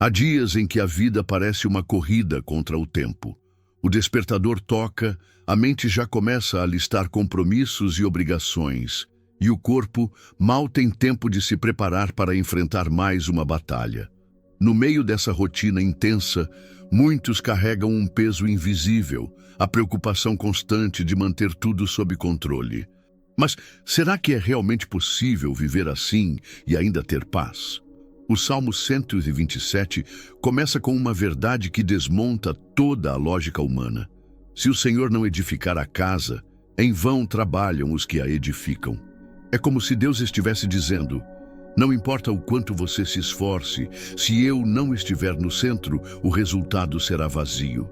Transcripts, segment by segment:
Há dias em que a vida parece uma corrida contra o tempo. O despertador toca, a mente já começa a listar compromissos e obrigações, e o corpo mal tem tempo de se preparar para enfrentar mais uma batalha. No meio dessa rotina intensa, muitos carregam um peso invisível, a preocupação constante de manter tudo sob controle. Mas será que é realmente possível viver assim e ainda ter paz? O Salmo 127 começa com uma verdade que desmonta toda a lógica humana. Se o Senhor não edificar a casa, em vão trabalham os que a edificam. É como se Deus estivesse dizendo: não importa o quanto você se esforce, se eu não estiver no centro, o resultado será vazio.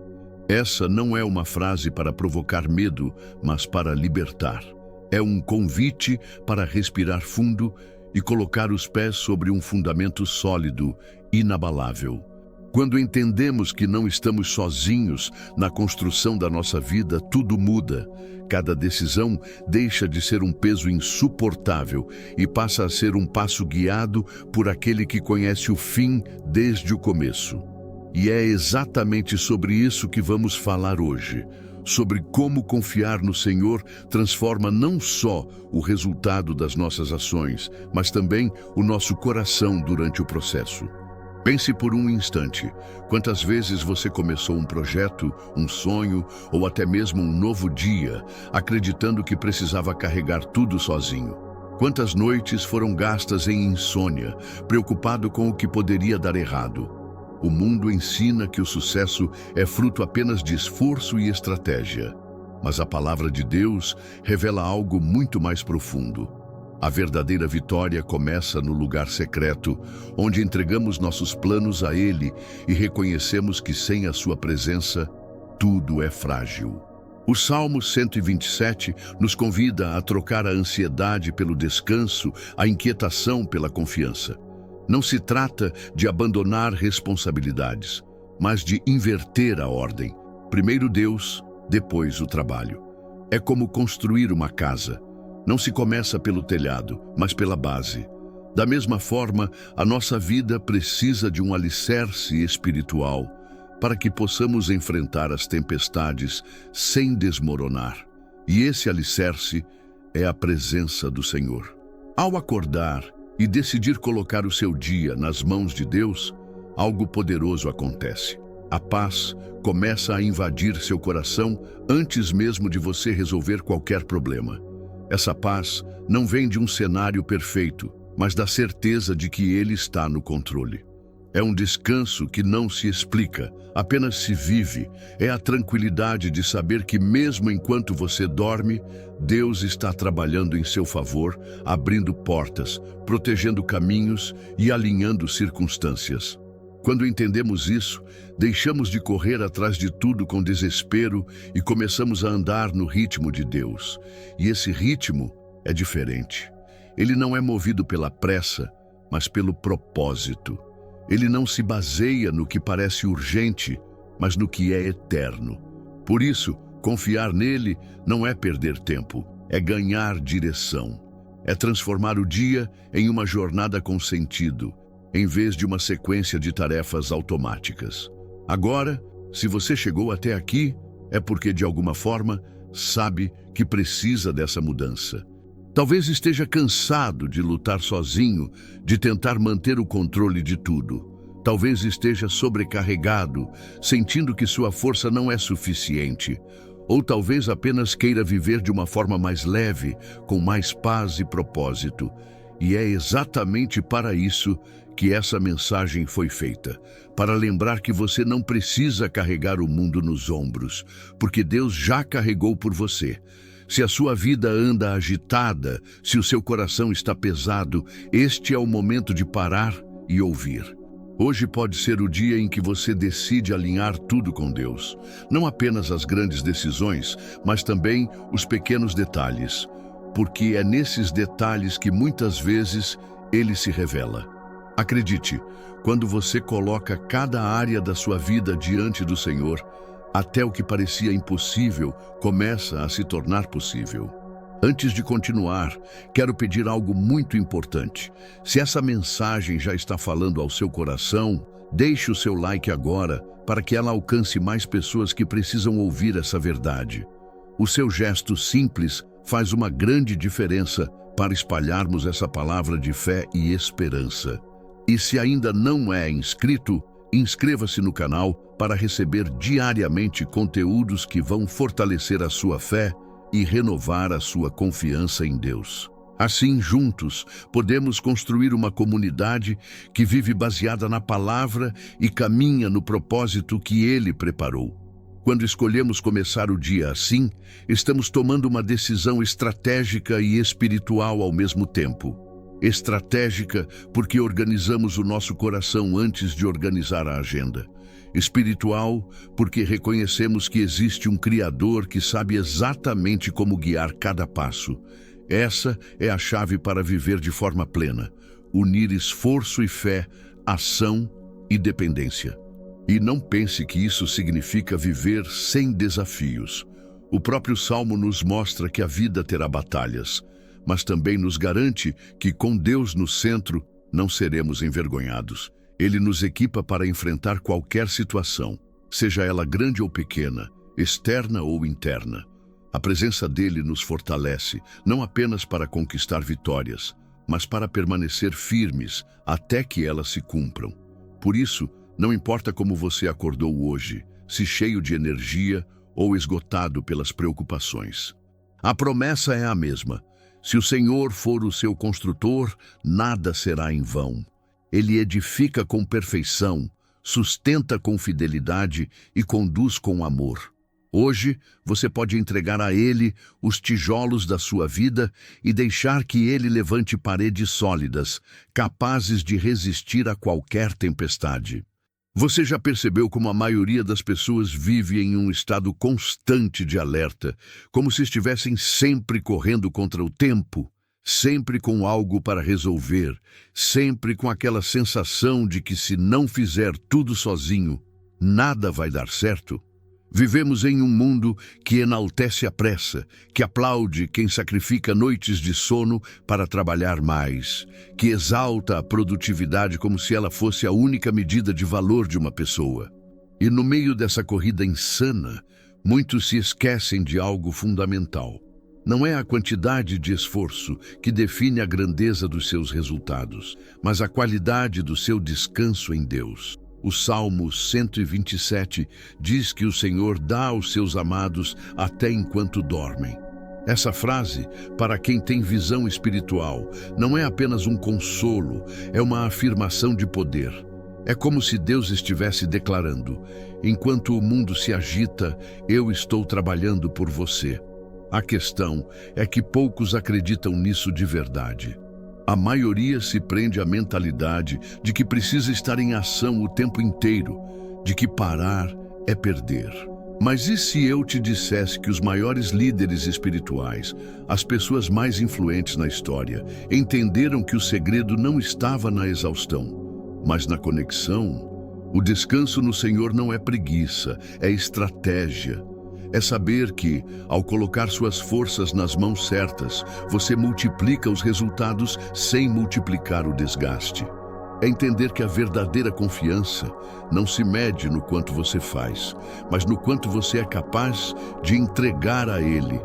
Essa não é uma frase para provocar medo, mas para libertar. É um convite para respirar fundo e colocar os pés sobre um fundamento sólido, inabalável. Quando entendemos que não estamos sozinhos na construção da nossa vida, tudo muda. Cada decisão deixa de ser um peso insuportável e passa a ser um passo guiado por aquele que conhece o fim desde o começo. E é exatamente sobre isso que vamos falar hoje. Sobre como confiar no Senhor transforma não só o resultado das nossas ações, mas também o nosso coração durante o processo. Pense por um instante, quantas vezes você começou um projeto, um sonho ou até mesmo um novo dia, acreditando que precisava carregar tudo sozinho? Quantas noites foram gastas em insônia, preocupado com o que poderia dar errado? O mundo ensina que o sucesso é fruto apenas de esforço e estratégia. Mas a palavra de Deus revela algo muito mais profundo. A verdadeira vitória começa no lugar secreto, onde entregamos nossos planos a Ele e reconhecemos que sem a sua presença, tudo é frágil. O Salmo 127 nos convida a trocar a ansiedade pelo descanso, a inquietação pela confiança. Não se trata de abandonar responsabilidades, mas de inverter a ordem. Primeiro Deus, depois o trabalho. É como construir uma casa. Não se começa pelo telhado, mas pela base. Da mesma forma, a nossa vida precisa de um alicerce espiritual para que possamos enfrentar as tempestades sem desmoronar. E esse alicerce é a presença do Senhor. Ao acordar e decidir colocar o seu dia nas mãos de Deus, algo poderoso acontece. A paz começa a invadir seu coração antes mesmo de você resolver qualquer problema. Essa paz não vem de um cenário perfeito, mas da certeza de que Ele está no controle. É um descanso que não se explica, apenas se vive. É a tranquilidade de saber que mesmo enquanto você dorme, Deus está trabalhando em seu favor, abrindo portas, protegendo caminhos e alinhando circunstâncias. Quando entendemos isso, deixamos de correr atrás de tudo com desespero e começamos a andar no ritmo de Deus. E esse ritmo é diferente. Ele não é movido pela pressa, mas pelo propósito. Ele não se baseia no que parece urgente, mas no que é eterno. Por isso, confiar nele não é perder tempo, é ganhar direção. É transformar o dia em uma jornada com sentido, em vez de uma sequência de tarefas automáticas. Agora, se você chegou até aqui, é porque de alguma forma sabe que precisa dessa mudança. Talvez esteja cansado de lutar sozinho, de tentar manter o controle de tudo. Talvez esteja sobrecarregado, sentindo que sua força não é suficiente. Ou talvez apenas queira viver de uma forma mais leve, com mais paz e propósito. E é exatamente para isso que essa mensagem foi feita. Para lembrar que você não precisa carregar o mundo nos ombros, porque Deus já carregou por você. Se a sua vida anda agitada, se o seu coração está pesado, este é o momento de parar e ouvir. Hoje pode ser o dia em que você decide alinhar tudo com Deus. Não apenas as grandes decisões, mas também os pequenos detalhes. Porque é nesses detalhes que muitas vezes Ele se revela. Acredite, quando você coloca cada área da sua vida diante do Senhor, até o que parecia impossível começa a se tornar possível. Antes de continuar, quero pedir algo muito importante. Se essa mensagem já está falando ao seu coração, Deixe o seu like agora para que ela alcance mais pessoas que precisam ouvir essa verdade. O seu gesto simples faz uma grande diferença para espalharmos essa palavra de fé e esperança. E se ainda não é inscrito, inscreva-se no canal para receber diariamente conteúdos que vão fortalecer a sua fé e renovar a sua confiança em Deus. Assim, juntos, podemos construir uma comunidade que vive baseada na palavra e caminha no propósito que Ele preparou. Quando escolhemos começar o dia assim, estamos tomando uma decisão estratégica e espiritual ao mesmo tempo. Estratégica porque organizamos o nosso coração antes de organizar a agenda. Espiritual porque reconhecemos que existe um Criador que sabe exatamente como guiar cada passo. Essa é a chave para viver de forma plena, unir esforço e fé, ação e dependência. E não pense que isso significa viver sem desafios. O próprio Salmo nos mostra que a vida terá batalhas, mas também nos garante que com Deus no centro não seremos envergonhados. Ele nos equipa para enfrentar qualquer situação, seja ela grande ou pequena, externa ou interna. A presença dele nos fortalece, não apenas para conquistar vitórias, mas para permanecer firmes até que elas se cumpram. Por isso, não importa como você acordou hoje, se cheio de energia ou esgotado pelas preocupações. A promessa é a mesma. Se o Senhor for o seu construtor, nada será em vão. Ele edifica com perfeição, sustenta com fidelidade e conduz com amor. Hoje, você pode entregar a Ele os tijolos da sua vida e deixar que Ele levante paredes sólidas, capazes de resistir a qualquer tempestade. Você já percebeu como a maioria das pessoas vive em um estado constante de alerta, como se estivessem sempre correndo contra o tempo, sempre com algo para resolver, sempre com aquela sensação de que se não fizer tudo sozinho, nada vai dar certo? Vivemos em um mundo que enaltece a pressa, que aplaude quem sacrifica noites de sono para trabalhar mais, que exalta a produtividade como se ela fosse a única medida de valor de uma pessoa. E no meio dessa corrida insana, muitos se esquecem de algo fundamental. Não é a quantidade de esforço que define a grandeza dos seus resultados, mas a qualidade do seu descanso em Deus. O Salmo 127 diz que o Senhor dá aos seus amados até enquanto dormem. Essa frase, para quem tem visão espiritual, não é apenas um consolo, é uma afirmação de poder. É como se Deus estivesse declarando: enquanto o mundo se agita, eu estou trabalhando por você. A questão é que poucos acreditam nisso de verdade. A maioria se prende à mentalidade de que precisa estar em ação o tempo inteiro, de que parar é perder. Mas e se eu te dissesse que os maiores líderes espirituais, as pessoas mais influentes na história, entenderam que o segredo não estava na exaustão, mas na conexão? O descanso no Senhor não é preguiça, é estratégia. É saber que, ao colocar suas forças nas mãos certas, você multiplica os resultados sem multiplicar o desgaste. É entender que a verdadeira confiança não se mede no quanto você faz, mas no quanto você é capaz de entregar a Ele.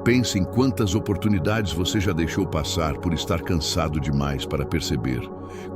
Pense em quantas oportunidades você já deixou passar por estar cansado demais para perceber.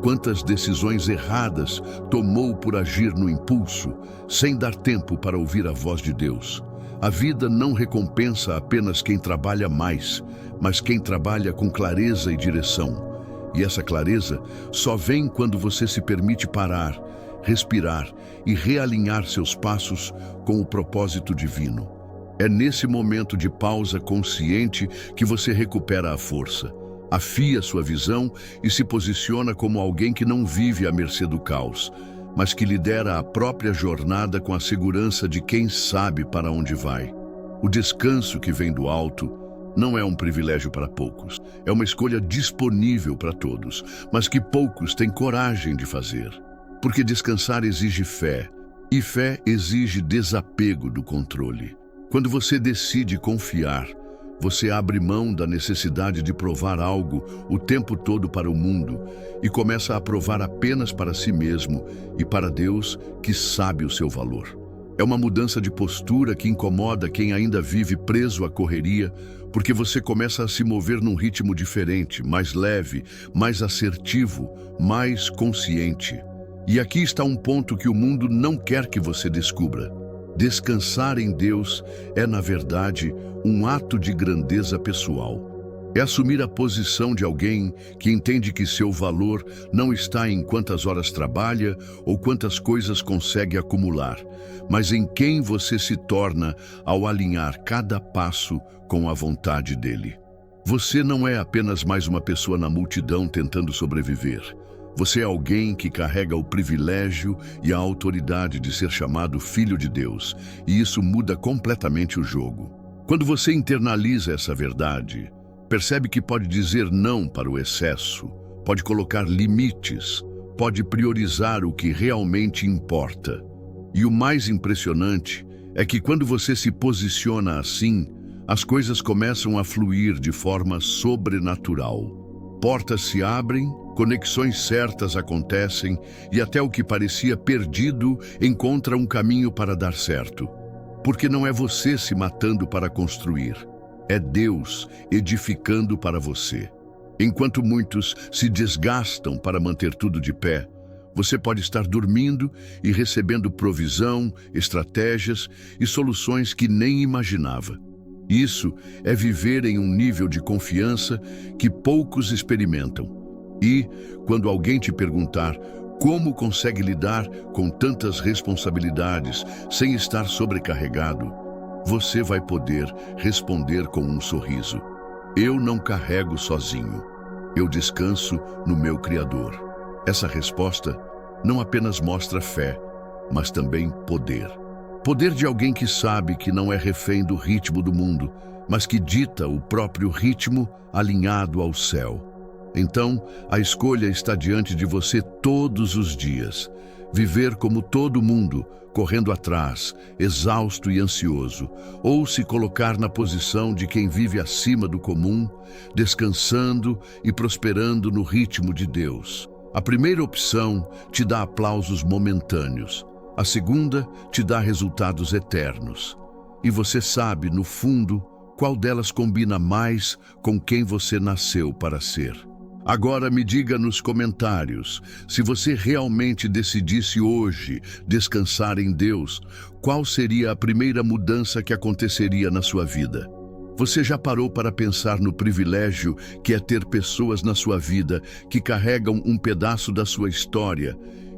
Quantas decisões erradas tomou por agir no impulso, sem dar tempo para ouvir a voz de Deus. A vida não recompensa apenas quem trabalha mais, mas quem trabalha com clareza e direção. E essa clareza só vem quando você se permite parar, respirar e realinhar seus passos com o propósito divino. É nesse momento de pausa consciente que você recupera a força, afia sua visão e se posiciona como alguém que não vive à mercê do caos, mas que lidera a própria jornada com a segurança de quem sabe para onde vai. O descanso que vem do alto não é um privilégio para poucos, é uma escolha disponível para todos, mas que poucos têm coragem de fazer. Porque descansar exige fé, e fé exige desapego do controle. Quando você decide confiar, você abre mão da necessidade de provar algo o tempo todo para o mundo e começa a provar apenas para si mesmo e para Deus, que sabe o seu valor. É uma mudança de postura que incomoda quem ainda vive preso à correria, porque você começa a se mover num ritmo diferente, mais leve, mais assertivo, mais consciente. E aqui está um ponto que o mundo não quer que você descubra. Descansar em Deus é, na verdade, um ato de grandeza pessoal. É assumir a posição de alguém que entende que seu valor não está em quantas horas trabalha ou quantas coisas consegue acumular, mas em quem você se torna ao alinhar cada passo com a vontade dele. Você não é apenas mais uma pessoa na multidão tentando sobreviver. Você é alguém que carrega o privilégio e a autoridade de ser chamado filho de Deus, e isso muda completamente o jogo. Quando você internaliza essa verdade, percebe que pode dizer não para o excesso, pode colocar limites, pode priorizar o que realmente importa. E o mais impressionante é que quando você se posiciona assim, as coisas começam a fluir de forma sobrenatural. Portas se abrem, conexões certas acontecem e até o que parecia perdido encontra um caminho para dar certo. Porque não é você se matando para construir, é Deus edificando para você. Enquanto muitos se desgastam para manter tudo de pé, você pode estar dormindo e recebendo provisão, estratégias e soluções que nem imaginava. Isso é viver em um nível de confiança que poucos experimentam. E, quando alguém te perguntar como consegue lidar com tantas responsabilidades sem estar sobrecarregado, você vai poder responder com um sorriso: eu não carrego sozinho, eu descanso no meu Criador. Essa resposta não apenas mostra fé, mas também poder. Poder de alguém que sabe que não é refém do ritmo do mundo, mas que dita o próprio ritmo alinhado ao céu. Então, a escolha está diante de você todos os dias. Viver como todo mundo, correndo atrás, exausto e ansioso, ou se colocar na posição de quem vive acima do comum, descansando e prosperando no ritmo de Deus. A primeira opção te dá aplausos momentâneos. A segunda te dá resultados eternos. E você sabe, no fundo, qual delas combina mais com quem você nasceu para ser. Agora me diga nos comentários, se você realmente decidisse hoje descansar em Deus, qual seria a primeira mudança que aconteceria na sua vida? Você já parou para pensar no privilégio que é ter pessoas na sua vida que carregam um pedaço da sua história,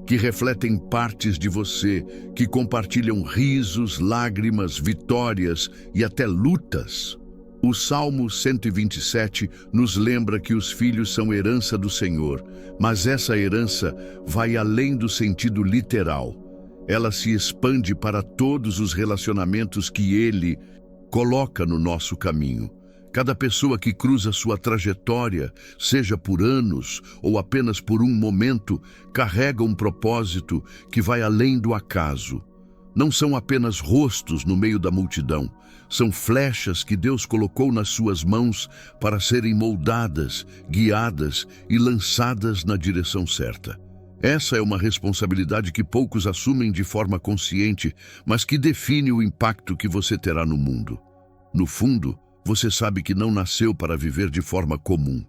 que refletem partes de você, que compartilham risos, lágrimas, vitórias e até lutas? O Salmo 127 nos lembra que os filhos são herança do Senhor, mas essa herança vai além do sentido literal. Ela se expande para todos os relacionamentos que Ele coloca no nosso caminho. Cada pessoa que cruza sua trajetória, seja por anos ou apenas por um momento, carrega um propósito que vai além do acaso. Não são apenas rostos no meio da multidão, são flechas que Deus colocou nas suas mãos para serem moldadas, guiadas e lançadas na direção certa. Essa é uma responsabilidade que poucos assumem de forma consciente, mas que define o impacto que você terá no mundo. No fundo, você sabe que não nasceu para viver de forma comum.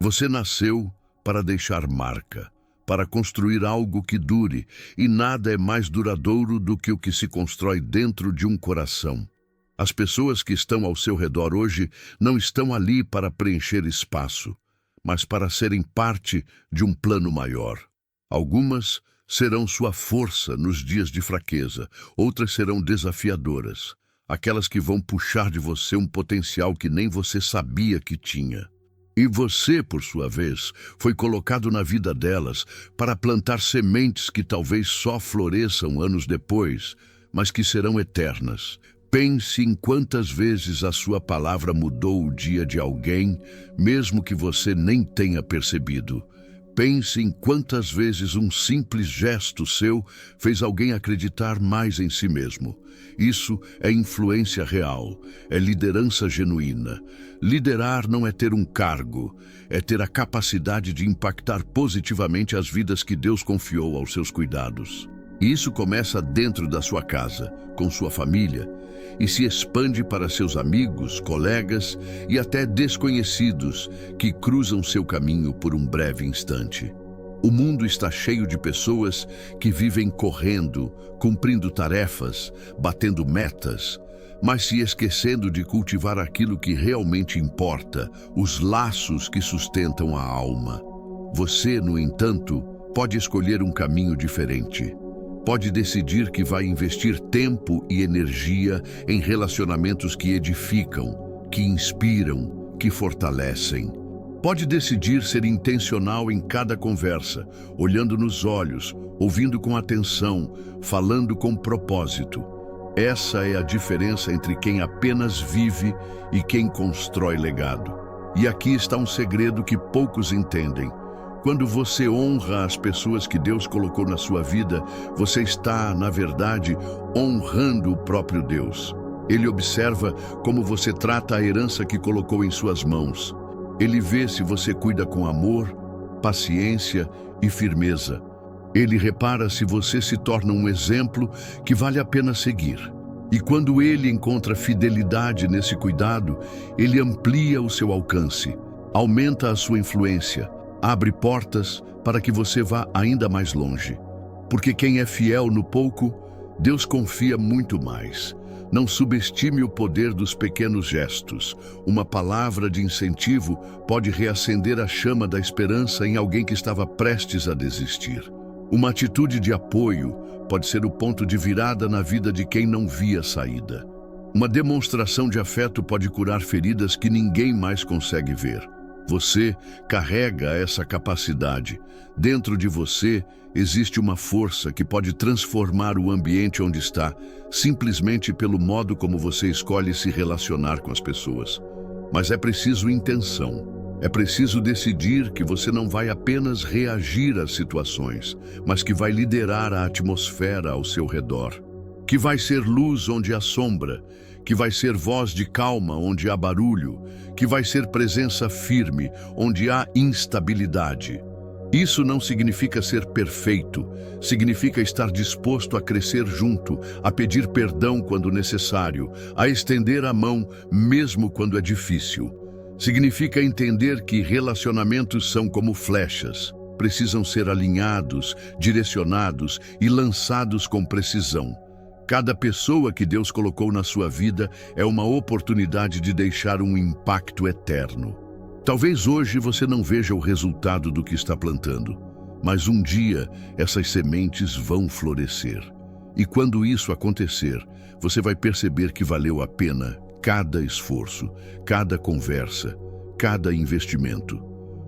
Você nasceu para deixar marca, para construir algo que dure, e nada é mais duradouro do que o que se constrói dentro de um coração. As pessoas que estão ao seu redor hoje não estão ali para preencher espaço, mas para serem parte de um plano maior. Algumas serão sua força nos dias de fraqueza, outras serão desafiadoras, aquelas que vão puxar de você um potencial que nem você sabia que tinha. E você, por sua vez, foi colocado na vida delas para plantar sementes que talvez só floresçam anos depois, mas que serão eternas. Pense em quantas vezes a sua palavra mudou o dia de alguém, mesmo que você nem tenha percebido. Pense em quantas vezes um simples gesto seu fez alguém acreditar mais em si mesmo. Isso é influência real, é liderança genuína. Liderar não é ter um cargo, é ter a capacidade de impactar positivamente as vidas que Deus confiou aos seus cuidados. E isso começa dentro da sua casa, com sua família, e se expande para seus amigos, colegas e até desconhecidos que cruzam seu caminho por um breve instante. O mundo está cheio de pessoas que vivem correndo, cumprindo tarefas, batendo metas, mas se esquecendo de cultivar aquilo que realmente importa, os laços que sustentam a alma. Você, no entanto, pode escolher um caminho diferente. Pode decidir que vai investir tempo e energia em relacionamentos que edificam, que inspiram, que fortalecem. Pode decidir ser intencional em cada conversa, olhando nos olhos, ouvindo com atenção, falando com propósito. Essa é a diferença entre quem apenas vive e quem constrói legado. E aqui está um segredo que poucos entendem. Quando você honra as pessoas que Deus colocou na sua vida, você está, na verdade, honrando o próprio Deus. Ele observa como você trata a herança que colocou em suas mãos. Ele vê se você cuida com amor, paciência e firmeza. Ele repara se você se torna um exemplo que vale a pena seguir. E quando ele encontra fidelidade nesse cuidado, ele amplia o seu alcance, aumenta a sua influência, abre portas para que você vá ainda mais longe. Porque quem é fiel no pouco, Deus confia muito mais. Não subestime o poder dos pequenos gestos. Uma palavra de incentivo pode reacender a chama da esperança em alguém que estava prestes a desistir. Uma atitude de apoio pode ser o ponto de virada na vida de quem não via saída. Uma demonstração de afeto pode curar feridas que ninguém mais consegue ver. Você carrega essa capacidade. Dentro de você existe uma força que pode transformar o ambiente onde está, simplesmente pelo modo como você escolhe se relacionar com as pessoas. Mas é preciso intenção. É preciso decidir que você não vai apenas reagir às situações, mas que vai liderar a atmosfera ao seu redor. Que vai ser luz onde há sombra, que vai ser voz de calma onde há barulho, que vai ser presença firme onde há instabilidade. Isso não significa ser perfeito, significa estar disposto a crescer junto, a pedir perdão quando necessário, a estender a mão mesmo quando é difícil. Significa entender que relacionamentos são como flechas, precisam ser alinhados, direcionados e lançados com precisão. Cada pessoa que Deus colocou na sua vida é uma oportunidade de deixar um impacto eterno. Talvez hoje você não veja o resultado do que está plantando, mas um dia essas sementes vão florescer. E quando isso acontecer, você vai perceber que valeu a pena cada esforço, cada conversa, cada investimento.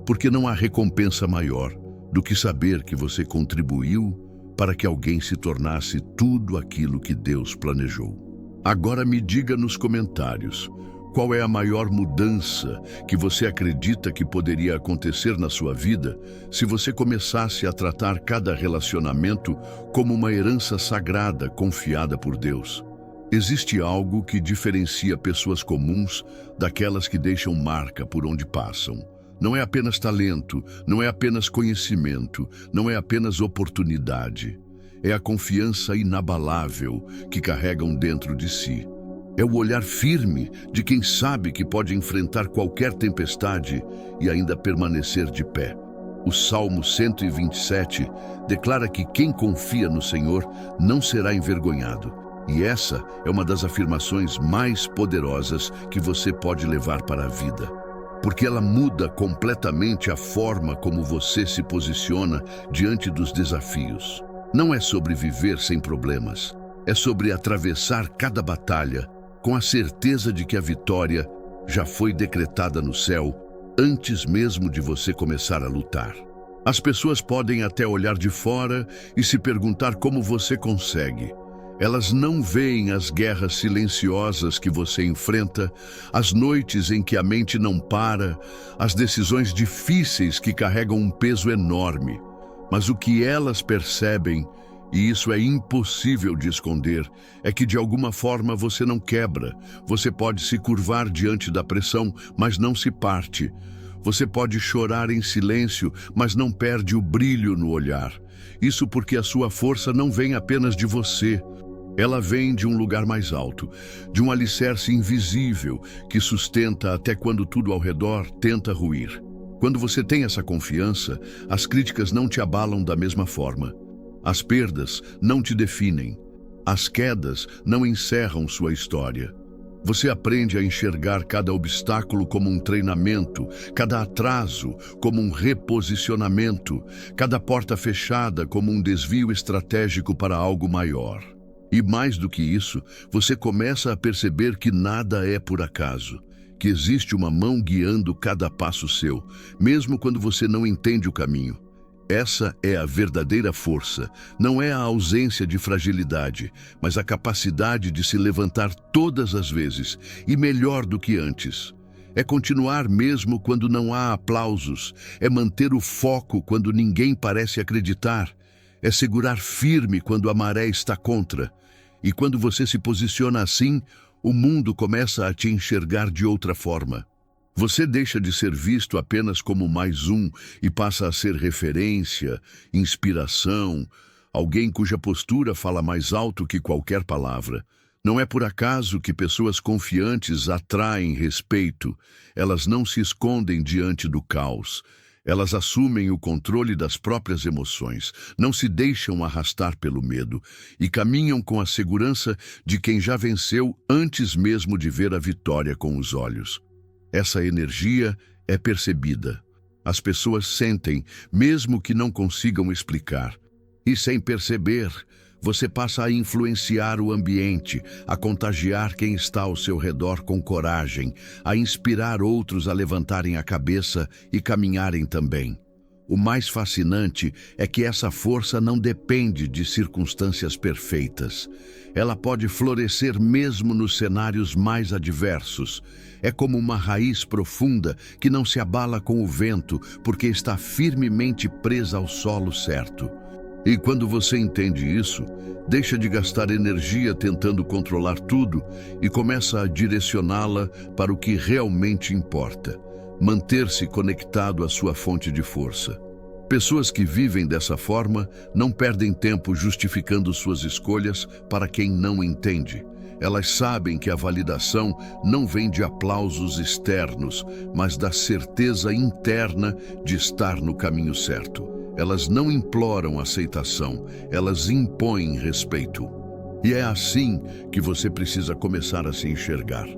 Porque não há recompensa maior do que saber que você contribuiu para que alguém se tornasse tudo aquilo que Deus planejou. Agora me diga nos comentários, qual é a maior mudança que você acredita que poderia acontecer na sua vida se você começasse a tratar cada relacionamento como uma herança sagrada confiada por Deus? Existe algo que diferencia pessoas comuns daquelas que deixam marca por onde passam. Não é apenas talento, não é apenas conhecimento, não é apenas oportunidade. É a confiança inabalável que carregam dentro de si. É o olhar firme de quem sabe que pode enfrentar qualquer tempestade e ainda permanecer de pé. O Salmo 127 declara que quem confia no Senhor não será envergonhado. E essa é uma das afirmações mais poderosas que você pode levar para a vida. Porque ela muda completamente a forma como você se posiciona diante dos desafios. Não é sobre viver sem problemas, é sobre atravessar cada batalha com a certeza de que a vitória já foi decretada no céu antes mesmo de você começar a lutar. As pessoas podem até olhar de fora e se perguntar como você consegue. Elas não veem as guerras silenciosas que você enfrenta, as noites em que a mente não para, as decisões difíceis que carregam um peso enorme. Mas o que elas percebem, e isso é impossível de esconder, é que de alguma forma você não quebra. Você pode se curvar diante da pressão, mas não se parte. Você pode chorar em silêncio, mas não perde o brilho no olhar. Isso porque a sua força não vem apenas de você. Ela vem de um lugar mais alto, de um alicerce invisível que sustenta até quando tudo ao redor tenta ruir. Quando você tem essa confiança, as críticas não te abalam da mesma forma. As perdas não te definem. As quedas não encerram sua história. Você aprende a enxergar cada obstáculo como um treinamento, cada atraso como um reposicionamento, cada porta fechada como um desvio estratégico para algo maior. E mais do que isso, você começa a perceber que nada é por acaso, que existe uma mão guiando cada passo seu, mesmo quando você não entende o caminho. Essa é a verdadeira força, não é a ausência de fragilidade, mas a capacidade de se levantar todas as vezes, e melhor do que antes. É continuar mesmo quando não há aplausos, é manter o foco quando ninguém parece acreditar, é segurar firme quando a maré está contra. E quando você se posiciona assim, o mundo começa a te enxergar de outra forma. Você deixa de ser visto apenas como mais um e passa a ser referência, inspiração, alguém cuja postura fala mais alto que qualquer palavra. Não é por acaso que pessoas confiantes atraem respeito. Elas não se escondem diante do caos. Elas assumem o controle das próprias emoções, não se deixam arrastar pelo medo e caminham com a segurança de quem já venceu antes mesmo de ver a vitória com os olhos. Essa energia é percebida. As pessoas sentem, mesmo que não consigam explicar. E sem perceber, você passa a influenciar o ambiente, a contagiar quem está ao seu redor com coragem, a inspirar outros a levantarem a cabeça e caminharem também. O mais fascinante é que essa força não depende de circunstâncias perfeitas. Ela pode florescer mesmo nos cenários mais adversos. É como uma raiz profunda que não se abala com o vento, porque está firmemente presa ao solo certo. E quando você entende isso, deixa de gastar energia tentando controlar tudo e começa a direcioná-la para o que realmente importa. Manter-se conectado à sua fonte de força. Pessoas que vivem dessa forma não perdem tempo justificando suas escolhas para quem não entende. Elas sabem que a validação não vem de aplausos externos, mas da certeza interna de estar no caminho certo. Elas não imploram aceitação, elas impõem respeito. E é assim que você precisa começar a se enxergar,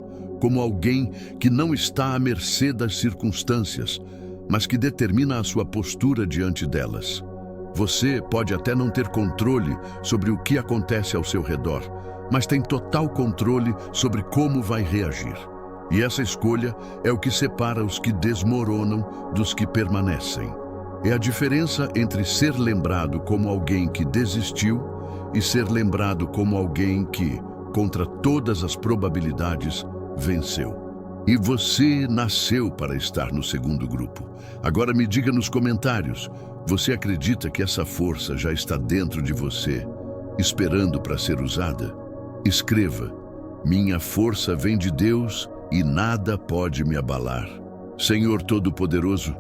como alguém que não está à mercê das circunstâncias, mas que determina a sua postura diante delas. Você pode até não ter controle sobre o que acontece ao seu redor, mas tem total controle sobre como vai reagir. E essa escolha é o que separa os que desmoronam dos que permanecem. É a diferença entre ser lembrado como alguém que desistiu e ser lembrado como alguém que, contra todas as probabilidades, venceu. E você nasceu para estar no segundo grupo. Agora me diga nos comentários, você acredita que essa força já está dentro de você, esperando para ser usada? Escreva: minha força vem de Deus e nada pode me abalar. Senhor Todo-Poderoso,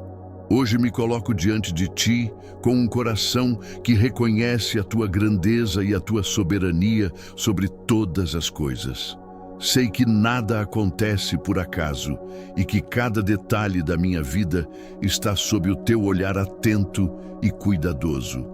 hoje me coloco diante de Ti com um coração que reconhece a Tua grandeza e a Tua soberania sobre todas as coisas. Sei que nada acontece por acaso e que cada detalhe da minha vida está sob o Teu olhar atento e cuidadoso.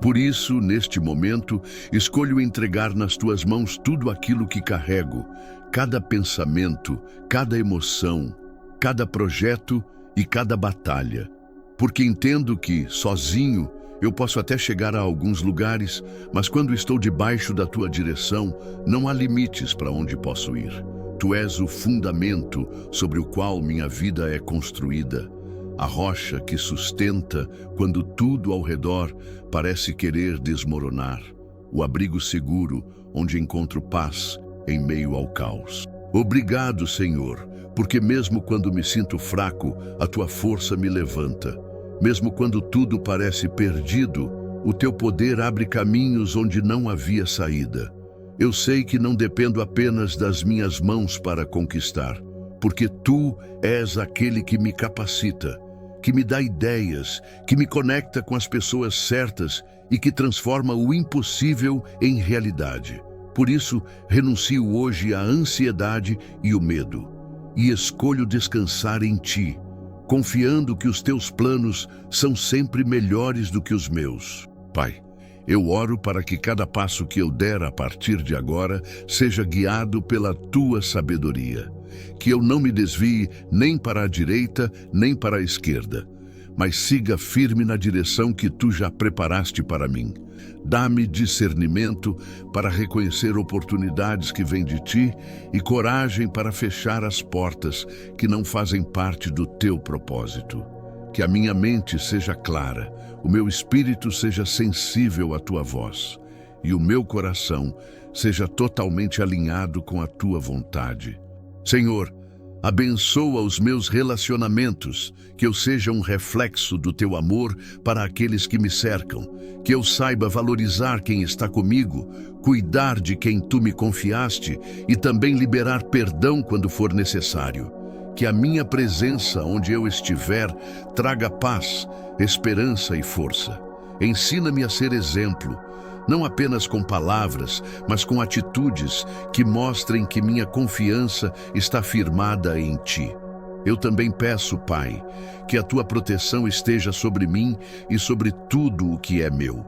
Por isso, neste momento, escolho entregar nas Tuas mãos tudo aquilo que carrego, cada pensamento, cada emoção, cada projeto e cada batalha. Porque entendo que, sozinho, eu posso até chegar a alguns lugares, mas quando estou debaixo da Tua direção, não há limites para onde posso ir. Tu és o fundamento sobre o qual minha vida é construída, a rocha que sustenta quando tudo ao redor parece querer desmoronar. o abrigo seguro onde encontro paz em meio ao caos. Obrigado, Senhor, porque mesmo quando me sinto fraco, a tua força me levanta. Mesmo quando tudo parece perdido, o teu poder abre caminhos onde não havia saída. Eu sei que não dependo apenas das minhas mãos para conquistar, porque tu és aquele que me capacita, que me dá ideias, que me conecta com as pessoas certas e que transforma o impossível em realidade. Por isso, renuncio hoje à ansiedade e o medo, e escolho descansar em ti, confiando que os teus planos são sempre melhores do que os meus. Pai, eu oro para que cada passo que eu der a partir de agora seja guiado pela tua sabedoria, que eu não me desvie nem para a direita nem para a esquerda, mas siga firme na direção que tu já preparaste para mim. Dá-me discernimento para reconhecer oportunidades que vêm de ti e coragem para fechar as portas que não fazem parte do teu propósito. Que a minha mente seja clara, o meu espírito seja sensível à tua voz e o meu coração seja totalmente alinhado com a tua vontade. Senhor, abençoa os meus relacionamentos, que eu seja um reflexo do teu amor para aqueles que me cercam, que eu saiba valorizar quem está comigo, cuidar de quem tu me confiaste e também liberar perdão quando for necessário. Que a minha presença onde eu estiver traga paz, esperança e força. Ensina-me a ser exemplo, não apenas com palavras, mas com atitudes que mostrem que minha confiança está firmada em ti. Eu também peço, Pai, que a tua proteção esteja sobre mim e sobre tudo o que é meu.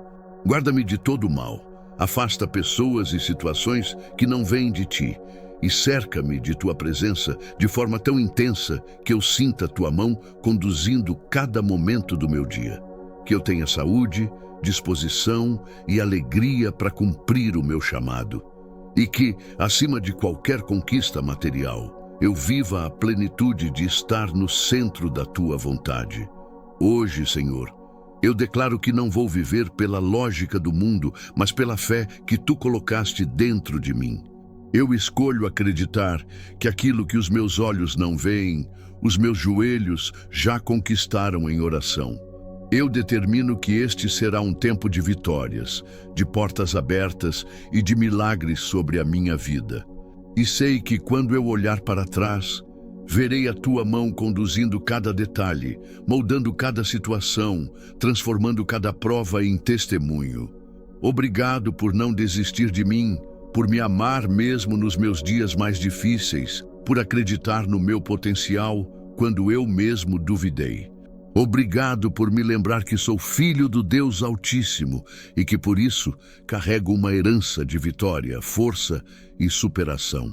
Guarda-me de todo o mal, afasta pessoas e situações que não vêm de ti e cerca-me de tua presença de forma tão intensa que eu sinta tua mão conduzindo cada momento do meu dia. Que eu tenha saúde, disposição e alegria para cumprir o meu chamado. E que, acima de qualquer conquista material, eu viva a plenitude de estar no centro da tua vontade. Hoje, Senhor, eu declaro que não vou viver pela lógica do mundo, mas pela fé que tu colocaste dentro de mim. Eu escolho acreditar que aquilo que os meus olhos não veem, os meus joelhos já conquistaram em oração. Eu determino que este será um tempo de vitórias, de portas abertas e de milagres sobre a minha vida. E sei que quando eu olhar para trás, verei a tua mão conduzindo cada detalhe, moldando cada situação, transformando cada prova em testemunho. Obrigado por não desistir de mim, por me amar mesmo nos meus dias mais difíceis, por acreditar no meu potencial quando eu mesmo duvidei. Obrigado por me lembrar que sou filho do Deus Altíssimo e que por isso carrego uma herança de vitória, força e superação.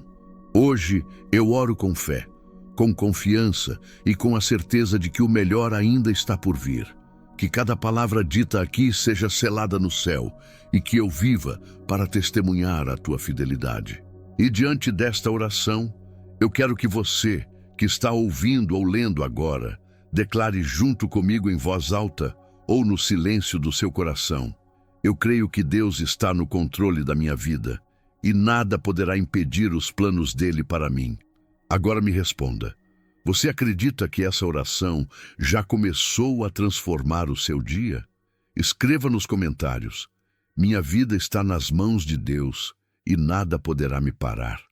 Hoje eu oro com fé, com confiança e com a certeza de que o melhor ainda está por vir. Que cada palavra dita aqui seja selada no céu e que eu viva para testemunhar a tua fidelidade. E diante desta oração, eu quero que você, que está ouvindo ou lendo agora, declare junto comigo em voz alta ou no silêncio do seu coração: eu creio que Deus está no controle da minha vida e nada poderá impedir os planos dele para mim. Agora me responda: você acredita que essa oração já começou a transformar o seu dia? Escreva nos comentários: minha vida está nas mãos de Deus e nada poderá me parar.